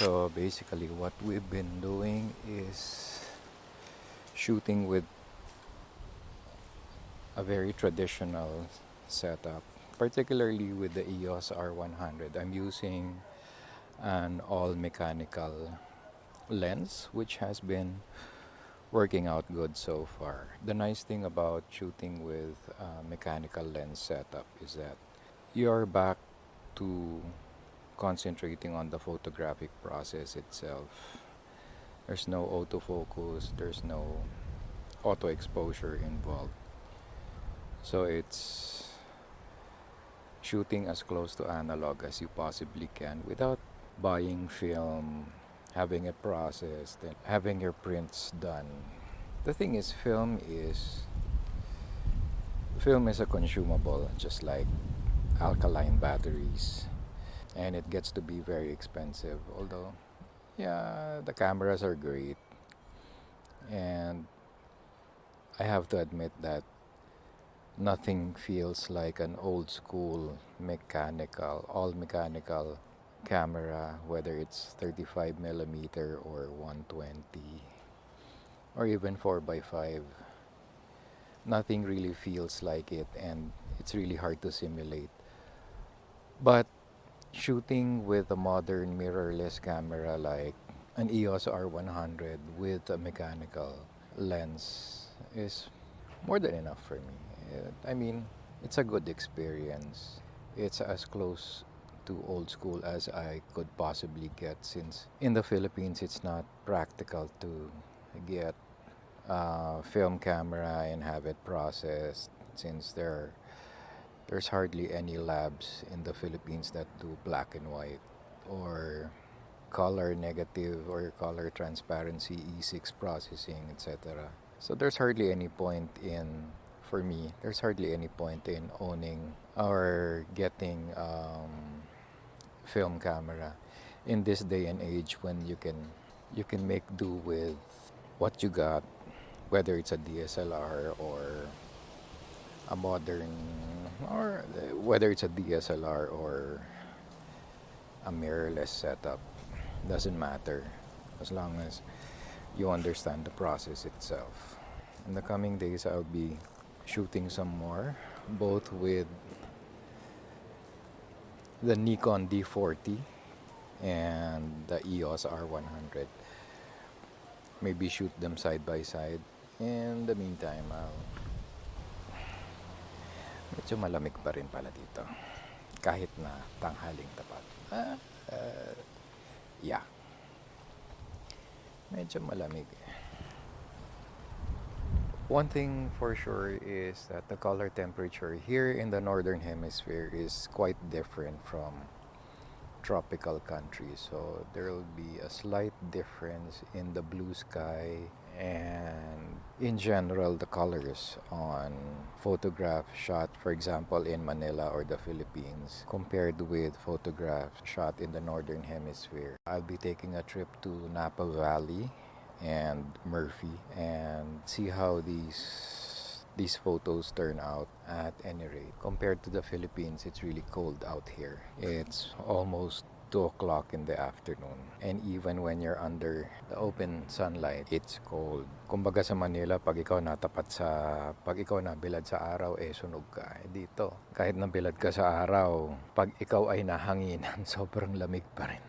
So basically, what we've been doing is shooting with a very traditional setup, particularly with the EOS R100. I'm using an all mechanical lens, which has been working out good so far. The nice thing about shooting with a mechanical lens setup is that you're back to concentrating on the photographic process itself. There's no autofocus, there's no auto exposure involved. So it's shooting as close to analog as you possibly can without buying film, having it processed, and having your prints done. The thing is, film is a consumable, just like alkaline batteries, and it gets to be very expensive. Although, yeah, the cameras are great, and I have to admit that nothing feels like an old school all mechanical camera, whether it's 35 millimeter or 120 or even 4 by 5. Nothing really feels like it, and it's really hard to simulate. But shooting with a modern mirrorless camera like an EOS R100 with a mechanical lens is more than enough for me. I mean, it's a good experience. It's as close to old school as I could possibly get, since in the Philippines it's not practical to get a film camera and have it processed, since there's hardly any labs in the Philippines that do black and white or color negative or color transparency E6 processing, etc. So there's hardly any point in, for me, there's hardly any point in owning or getting film camera in this day and age, when you can make do with what you got, whether it's a DSLR or a modern, or whether it's a DSLR or a mirrorless setup. Doesn't matter, as long as you understand the process itself. In the coming days, I'll be shooting some more, both with the Nikon D40 and the EOS R100. Maybe shoot them side by side. In the meantime, medyo malamig pa rin pala dito, kahit na tanghaling tapat. Yeah, medyo malamig. One thing for sure is that the color temperature here in the northern hemisphere is quite different from tropical countries. So there will be a slight difference in the blue sky, and in general the colors on photograph shot, for example, in Manila or the Philippines, compared with photographs shot in the northern hemisphere. I'll be taking a trip to Napa Valley and Murphy and see how these photos turn out. At any rate, compared to the Philippines, it's really cold out here. It's almost 2 o'clock in the afternoon, and even when you're under the open sunlight, it's cold. Kumbaga sa Manila, pag ikaw nabilad sa araw, sunog ka. Dito, kahit nabilad ka sa araw, pag ikaw ay nahanginan, sobrang lamig pa rin.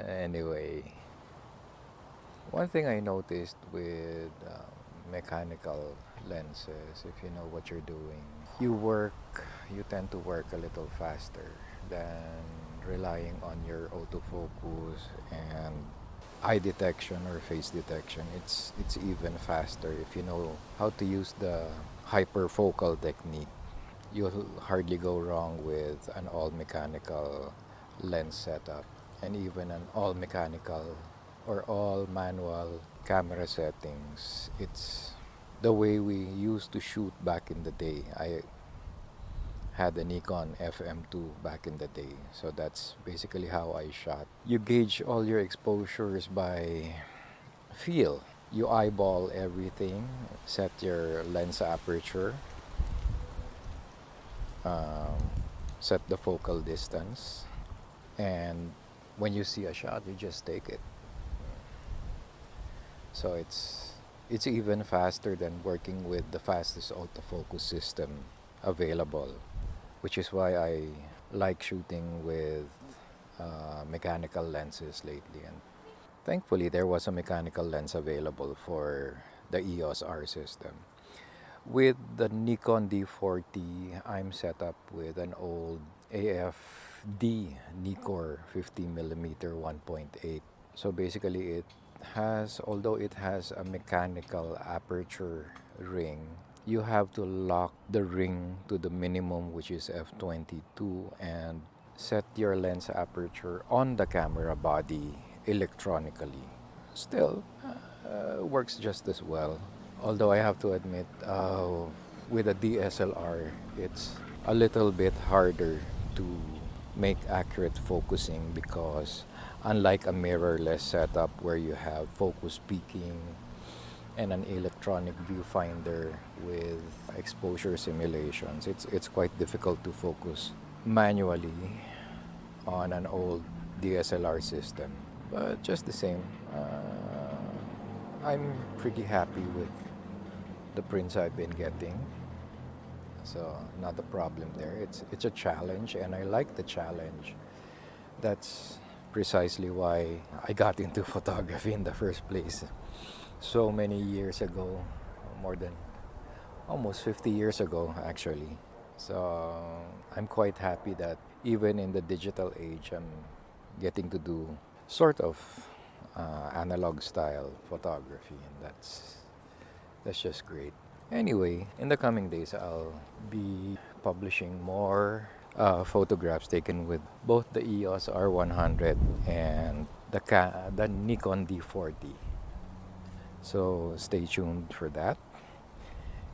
Anyway, one thing I noticed with mechanical lenses, if you know what you're doing, you tend to work a little faster than relying on your autofocus and eye detection or face detection. It's even faster if you know how to use the hyperfocal technique. You'll hardly go wrong with an all mechanical lens setup, and even an all mechanical or all manual camera settings. It's the way we used to shoot back in the day. I had a Nikon FM2 back in the day, so that's basically how I shot. You gauge all your exposures by feel. You eyeball everything, set your lens aperture, um, set the focal distance, and when you see a shot, you just take it. So it's even faster than working with the fastest autofocus system available, which is why I like shooting with mechanical lenses lately. And thankfully, there was a mechanical lens available for the EOS R system. With the Nikon D40, I'm set up with an old AFD Nikkor 50mm 1.8. So basically, although it has a mechanical aperture ring, you have to lock the ring to the minimum, which is f22, and set your lens aperture on the camera body electronically. Still, works just as well. Although I have to admit, with a DSLR, it's a little bit harder to make accurate focusing because, unlike a mirrorless setup where you have focus peaking and an electronic viewfinder with exposure simulations, it's quite difficult to focus manually on an old DSLR system. But just the same, I'm pretty happy with the prints I've been getting. So not a problem there. It's a challenge, and I like the challenge. That's precisely why I got into photography in the first place. So many years ago, more than almost 50 years ago, actually. So I'm quite happy that even in the digital age, I'm getting to do sort of analog style photography, and that's just great. Anyway, in the coming days, I'll be publishing more photographs taken with both the EOS R100 and the Nikon D40. So stay tuned for that.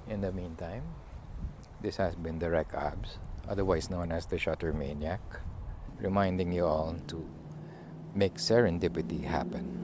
In the meantime, this has been the Rec Abs, otherwise known as the Shuttermaniac, reminding you all to make serendipity happen.